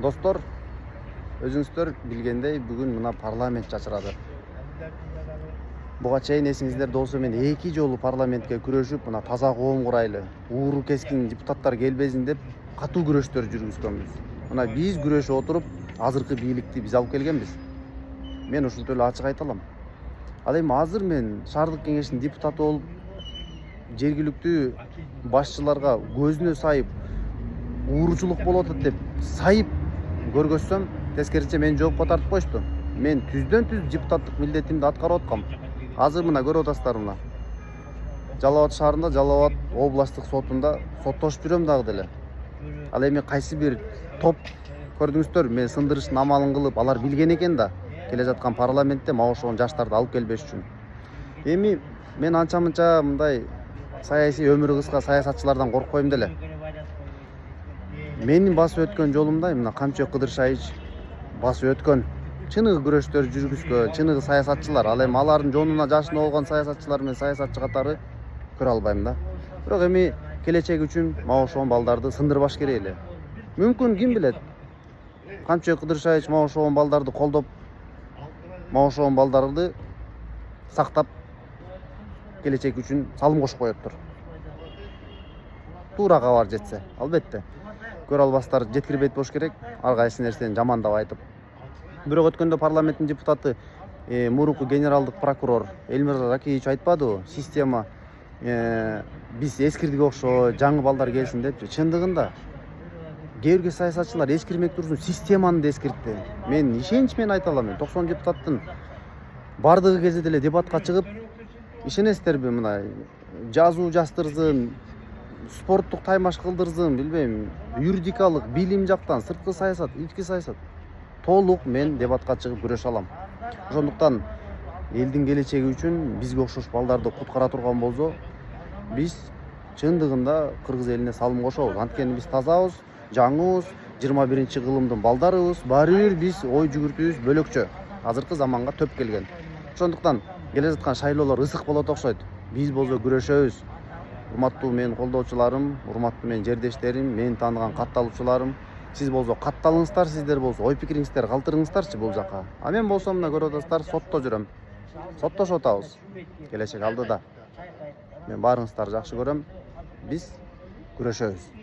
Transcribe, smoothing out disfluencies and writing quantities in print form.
Достор, өзүңүздөр билгендей, бүгүн мына парламент чачырады. Буга чейин эсиңиздерде болсо мен 2 жолу парламентке күрөшүп, мына таза коом курайлы, ууру кескин депутаттар келбесин деп катуу күрөштөр жүргүзгөнбүз. Мына биз күрөшүп отуруп, азыркы бийликти биз алып келгенбиз. Мен ушинтип эле ачык айта алам. Ал эми азыр мен шаардык кеңештин депутаты болуп, жергиликтүү башчыларга көзүнө сайып, ууручулук болуп атат деп сайып көргөзсөм, тескерисинче мени жоопко тартып коюшту. Мен түздөн түз депутаттык милдетимди аткарып аткам. Азыр мына көрүп атасыздар мына. Жалал Абад шаарында, Жалал Абад областтык сотунда соттошуп жүрөм дагы деле. Ал эми кайсы бир топ көрдүңүздөр, мен сындырыштын амалын кылып, алар билген экен да келе жаткан парламентте мага ошол жаштарды алып келбеш үчүн. Эми мен анча-мынча мындай саясий өмүрү кыска саясатчылардан коркпойм деле. Менин басып өткөн жолумда мына Камчыбек Кыдыршайыч басып өткөн. Чыныгы күрөштөр жүргүзгөн, чыныгы саясатчылар. Ал эми алардын жонуна жашына болгон саясатчылар мен саясатчы катары көрө албайм да. Бирок эми келечек үчүн мага ошол балдарды сындырбаш керек эле. Мүмкүн ким билет? Камчыбек Кыдыршайыч мага ошол балдарды колдоп, мага ошол балдарды сактап келечек үчүн салым кошуп коёттур. Туура кабар жетсе, албетте. Көрө албастар жеткирбейт болуш керек, ар кайсы нерсени жамандап айтып. Бирок өткөндө парламенттин депутаты мурунку генералдык прокурор Эльмир Ракиевич айтпадыбы? Система биз эскирдик окшойт, жаңы балдар келсин депчи. Чындыгында кээ бир саясатчылар эскирмек турсун системаны да эскиртти. Мен ишенич менен айта алам. 90 депутаттын бардыгы кезде деле дебатка чыгып, ишенесиздерби, мына жазуу жаздырзын, спорттук таймаш кылдырзын, билбейм, юридикалык, билим жактан, сырткы саясат, ички саясат толук мен дебатка чыгып күрөшө алам. Ошондуктан элдин келечеги үчүн бизге окшош балдарды куткара турган болсо, биз чындыгында кыргыз элине салым кошобуз. Анткени биз тазабыз, жаңыбыз, 21 кылымдын балдарыбыз, баары бир биз ой жүгүртүүбүз бөлөкчө. Азыркы заманга төп келген. Ошондуктан келе жаткан шайлоолор ысык болот окшойт. Биз болсо күрөшөбүз. Урматтуу менин колдоочуларым, урматтуу менин жердештерим, мени тааныган катталуучуларым, сиз болсо катталыңыздар, сиздер болсо ой пикириңиздерди калтырыңыздарчы бул жака. А мен болсо мына көрүп атасыздар, сотто жүрөм. Соттошуп атабыз. Келечек алдыда. Мен баарыңыздарды жакшы көрөм. Биз күрөшөбүз.